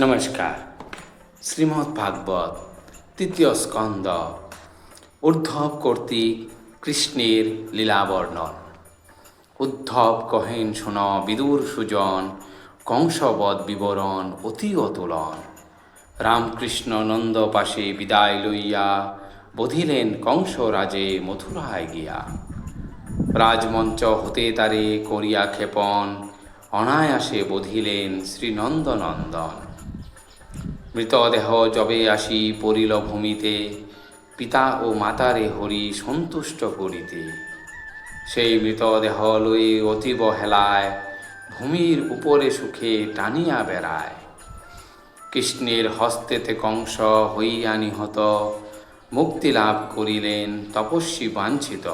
নমস্কার। শ্রীমদ্ ভাগবত তৃতীয় স্কন্দ উদ্ধব কর্তৃক কৃষ্ণের লীলাবর্ণন। উদ্ধব কহেন শোন বিদুর সুজন, কংসবধ বিবরণ অতি অতুলন। রামকৃষ্ণ নন্দ পাশে বিদায় লইয়া, বধিলেন কংস রাজে মথুরায় গিয়া। রাজমঞ্চ হতে তারে করিয়া ক্ষেপণ, অনায়াসে বধিলেন শ্রীনন্দনন্দন। মৃতদেহ যবে আসি পড়িল ভূমিতে, পিতা ও মাতারে হরি সন্তুষ্ট করিতে। সেই মৃতদেহ লই অতীব হেলায়, ভূমির উপরে সুখে টানিয়া বেড়ায়। কৃষ্ণের হস্তেতে কংস হইয়া নিহত, মুক্তি লাভ করিলেন তপস্বী বাঞ্ছিত।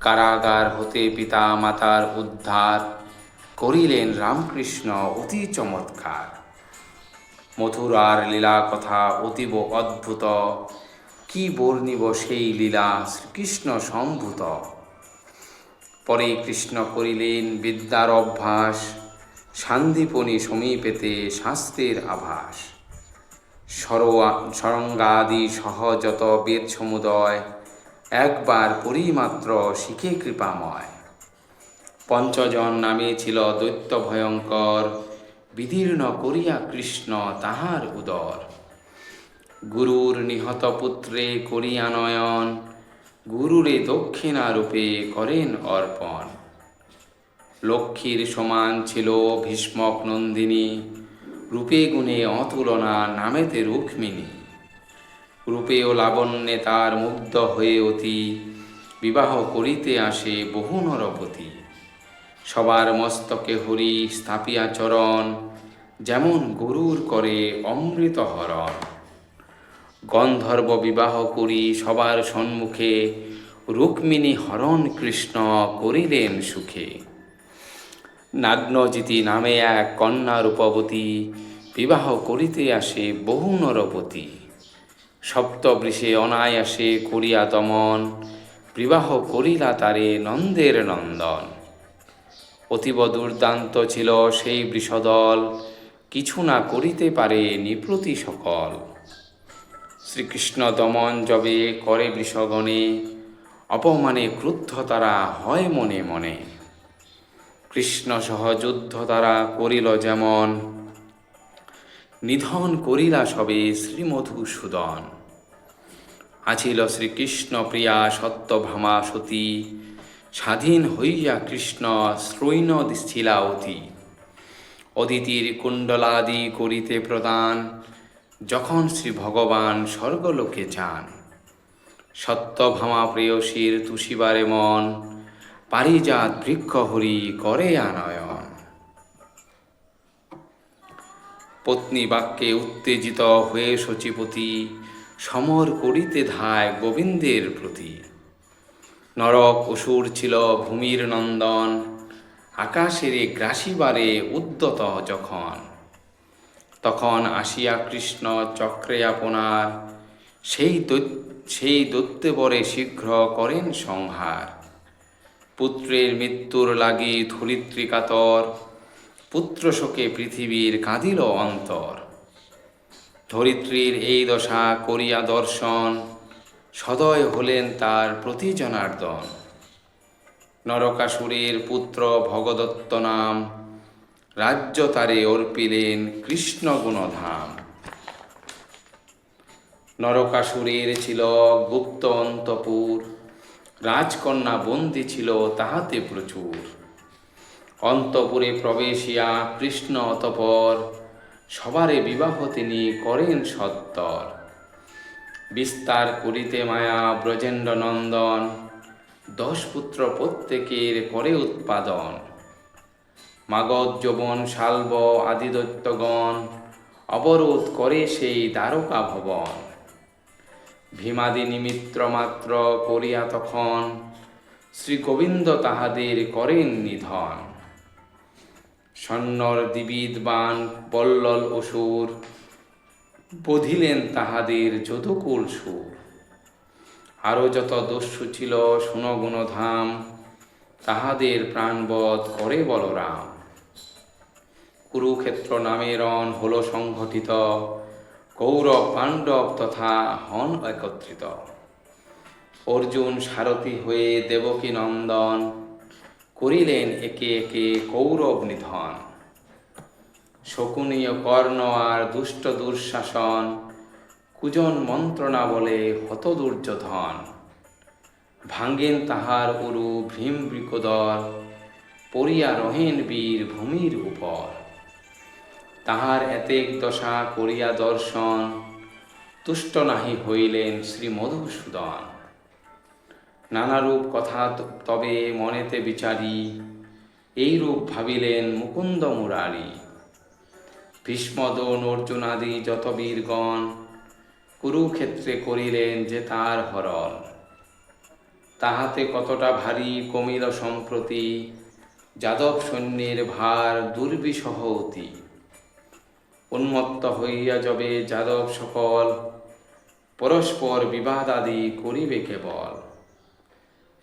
কারাগার হতে পিতা মাতার উদ্ধার, করিলেন রামকৃষ্ণ অতি চমৎকার। মথুরার লীলা কথা অতীব অদ্ভুত, কি বর্ণিব সেই লীলা শ্রীকৃষ্ণ সম্ভূত। পরে কৃষ্ণ করিলেন বিদ্যার অভ্যাস, সান্দীপনী সমীপেতে শাস্ত্রের আভাস। সরঙ্গাদি সহজত বেদ সমুদয়, একবার পরিমাত্র শিখে কৃপাময়। পঞ্চজন নামে ছিল দৈত্য ভয়ঙ্কর, বিদীর্ণ করিয়া কৃষ্ণ তাহার উদর। গুরুর নিহত পুত্রে করিয়া নয়ন, গুরুরে দক্ষিণা রূপে করেন অর্পণ। লক্ষ্মীর সমান ছিল ভীষ্মক নন্দিনী, রূপে গুণে অতুলনা নামেতে রুক্মিণী। রূপে ও লাবণ্যে তার মুগ্ধ হয়ে অতি, বিবাহ করিতে আসে বহু নরপতি। সবার মস্তকে হরি স্থাপিয়া চরণ, যেমন গরুর করে অমৃত হরণ। গন্ধর্ব বিবাহ করি সবার সম্মুখে, রুক্মিণী হরণ কৃষ্ণ করিলেন সুখে। নাগ্নজিতি নামে এক কন্যা রূপবতী, বিবাহ করিতে আসে বহু নরপতি। সপ্তবৃষে অনায়াসে করিয়া দমন, বিবাহ করিলা তারে নন্দের নন্দন। অতীব দুর্দান্ত ছিল সেই বৃষদল, কিছু না করিতে পারে নিপ্রতি সকল। শ্রীকৃষ্ণ দমন যবে করে বৃষগণে, অপমানে ক্রুদ্ধ তারা হয় মনে মনে। কৃষ্ণ সহ যুদ্ধ তারা করিল যেমন, নিধন করিলা সবে শ্রীমধুসূদন। আছিল শ্রীকৃষ্ণ প্রিয়া সত্যভামা সতী, স্বাধীন হইয়া কৃষ্ণ শ্রৈণ ছিলা অতি। অদিতির কুণ্ডলাদি করিতে প্রদান, যখন শ্রী ভগবান স্বর্গলোকে যান। সত্যভামা প্রেয়সীর তুষিবারে মন, পারিজাত বৃক্ষ হরি করে আনয়ন। পত্নী বাক্যে উত্তেজিত হয়ে শচীপতি, সমর করিতে ধায় গোবিন্দের প্রতি। নরক অসুর ছিল ভূমির নন্দন, আকাশেরে গ্রাসিবারে উদ্যত যখন। তখন আসিয়া কৃষ্ণ চক্রে আপনার, সেই দৈত্যবরে শীঘ্র করেন সংহার। পুত্রের মৃত্যুর লাগি ধরিত্রী কাতর, পুত্র শোকে পৃথিবীর কাঁদিল অন্তর। ধরিত্রীর এই দশা করিয়া দর্শন, সদয় হলেন তার প্রতি জনার্দন। নরকাসুরের পুত্র ভগদত্ত নাম, রাজ্য তারে অর্পিলেন কৃষ্ণ গুণধাম। নরকাসুরের ছিল গুপ্ত অন্তপুর, রাজকন্যা বন্দী ছিল তাহাতে প্রচুর। অন্তপুরে প্রবেশিয়া কৃষ্ণ অতঃপর, সবারে বিবাহ তিনি করেন সত্তর। বিস্তার করিতে মায়া ব্রজেন্দ্র নন্দন, 10 পুত্র প্রত্যেকের করে উৎপাদন। মাগধ যবন শাল্ব আদি দৈত্যগণ, অবরোধ করে সেই দ্বারকা ভবন। ভীমাদি নিমিত্র মাত্র করিয়া তখন, শ্রী গোবিন্দ তাহাদের করেন নিধন। সন্নর দিবিদবান বল্লল অসুর, বধিলেন তাহাদের যদুকুল সুর। আরও যত দস্যু ছিল সুনগুণধাম, তাহাদের প্রাণবধ করে বলরাম। কুরুক্ষেত্র নামে রণ হল সংঘটিত, কৌরব পাণ্ডব তথা হন একত্রিত। অর্জুন সারথি হয়ে দেবকী নন্দন, করিলেন একে একে কৌরব নিধন। শকুনীয় কর্ণ আর দুষ্ট দুঃশাসন, কুজন মন্ত্রণা বলে হত দুর্যোধন। ভাঙ্গেন তাহার উরু ভীম বৃকোদর, পড়িয়া রহেন বীর ভূমির উপর। তাহার এতেক দশা করিয়া দর্শন, তুষ্ট নাহি হইলেন শ্রী মধুসূদন। নানারূপ কথা তবে মনেতে বিচারি, এইরূপ ভাবিলেন মুকুন্দ মুরারি। ভীষ্ম দ্রোণ অর্জুনাদি যত বীরগণ, কুরুক্ষেত্রে করিলেন যে তার হরণ। তাহাতে কতটা ভারী কমিল সম্প্রতি, যাদব সৈন্যের ভার দুর্বিষহ অতি। উন্মত্ত হইয়া যবে যাদব সকল, পরস্পর বিবাদাদি করিবে কেবল।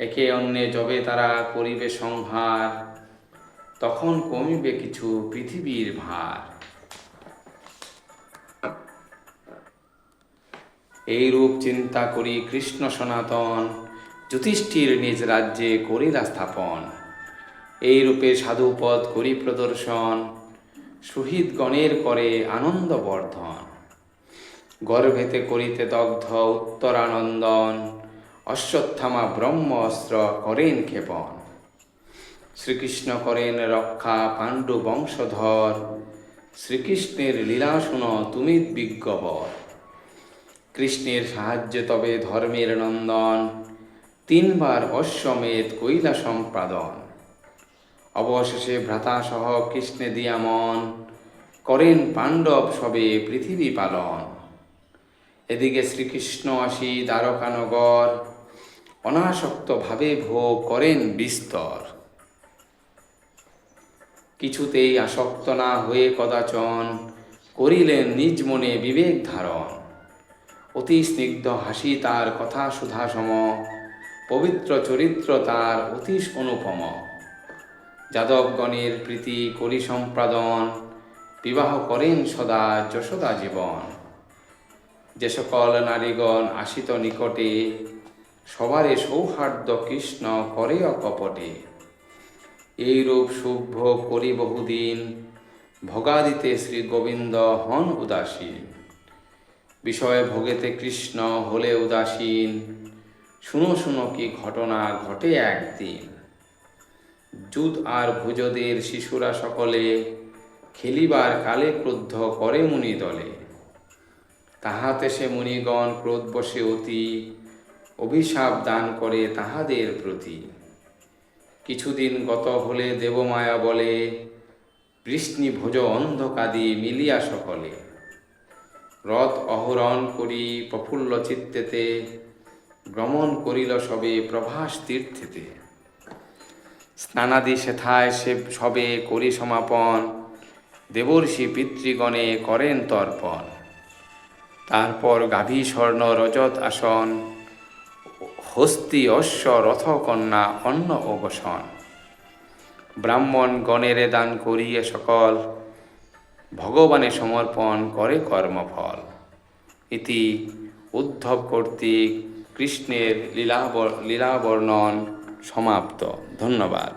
একে অন্যে যবে তারা করিবে সংহার, তখন কমিবে কিছু পৃথিবীর ভার। এইরূপ চিন্তা করি কৃষ্ণ সনাতন, যুধিষ্ঠির নিজ রাজ্যে করিলা স্থাপন। এইরূপে সাধুপদ করি প্রদর্শন, সুহৃদগণের করে আনন্দ বর্ধন। গর্ভেতে করিতে দগ্ধ উত্তরানন্দন, অশ্বত্থামা ব্রহ্ম অস্ত্র করেন ক্ষেপণ। শ্রীকৃষ্ণ করেন রক্ষা পাণ্ডু বংশধর, শ্রীকৃষ্ণের লীলা শুন তুমি বিজ্ঞবর। কৃষ্ণের সাহায্যে তবে ধর্মের নন্দন, তিনবার অশ্বমেধ কৈলা সম্পাদন। অবশেষে ভ্রাতাসহ কৃষ্ণে দিয়া মন, করেন পাণ্ডব সবে পৃথিবী পালন। এদিকে শ্রীকৃষ্ণ আসি দ্বারকানগর, অনাসক্ত ভাবে ভোগ করেন বিস্তর। কিছুতেই আসক্ত না হয়ে কদাচন, করিলেন নিজ মনে বিবেক ধারণ। অতি স্নিগ্ধ হাসি তার কথা সুধা সম, পবিত্র চরিত্র তার অতি অনুপম। যাদবগণের প্রীতি করি সম্পাদন, বিবাহ করেন সদা যশোদা জীবন। যে সকল নারীগণ আসিত নিকটে, সবারে সৌহার্দ্য কৃষ্ণ করে অকপটে। এইরূপ শুভ্য করি বহুদিন, ভোগাদিতে শ্রী গোবিন্দ হন উদাসীন। বিষয় ভোগেতে কৃষ্ণ হলে উদাসীন, শুনো শুনো কি ঘটনা ঘটে একদিন। যুধ আর ভুজদের শিশুরা সকলে, খেলিবার কালে ক্রুদ্ধ করে মুনি দলে। তাহাতে সে মুনিগণ ক্রোধ বসে অতি, অভিশাপ দান করে তাহাদের প্রতি। কিছুদিন গত হলে দেবমায়া বলে, বৃষ্ণি ভোজ অন্ধকাদি মিলিয়া সকলে। রথ অহরণ করি প্রফুল্ল চিত্তেতে, ভ্রমণ করিল সবে প্রভাস তীর্থেতে। স্নানাদি সেথায় সে সবে করি সমাপন, দেবর্ষি পিতৃগণে করেন তর্পণ। তারপর গাভী স্বর্ণ রজত আসন, হস্তি অশ্ব রথ কন্যা অন্ন অবসন। ব্রাহ্মণ গণেরে দান করিয়ে সকল, ভগবানে সমর্পণ করে কর্মফল। ইতি উদ্ধব কর্তৃক কৃষ্ণের লীলা বর্ণন সমাপ্ত। ধন্যবাদ।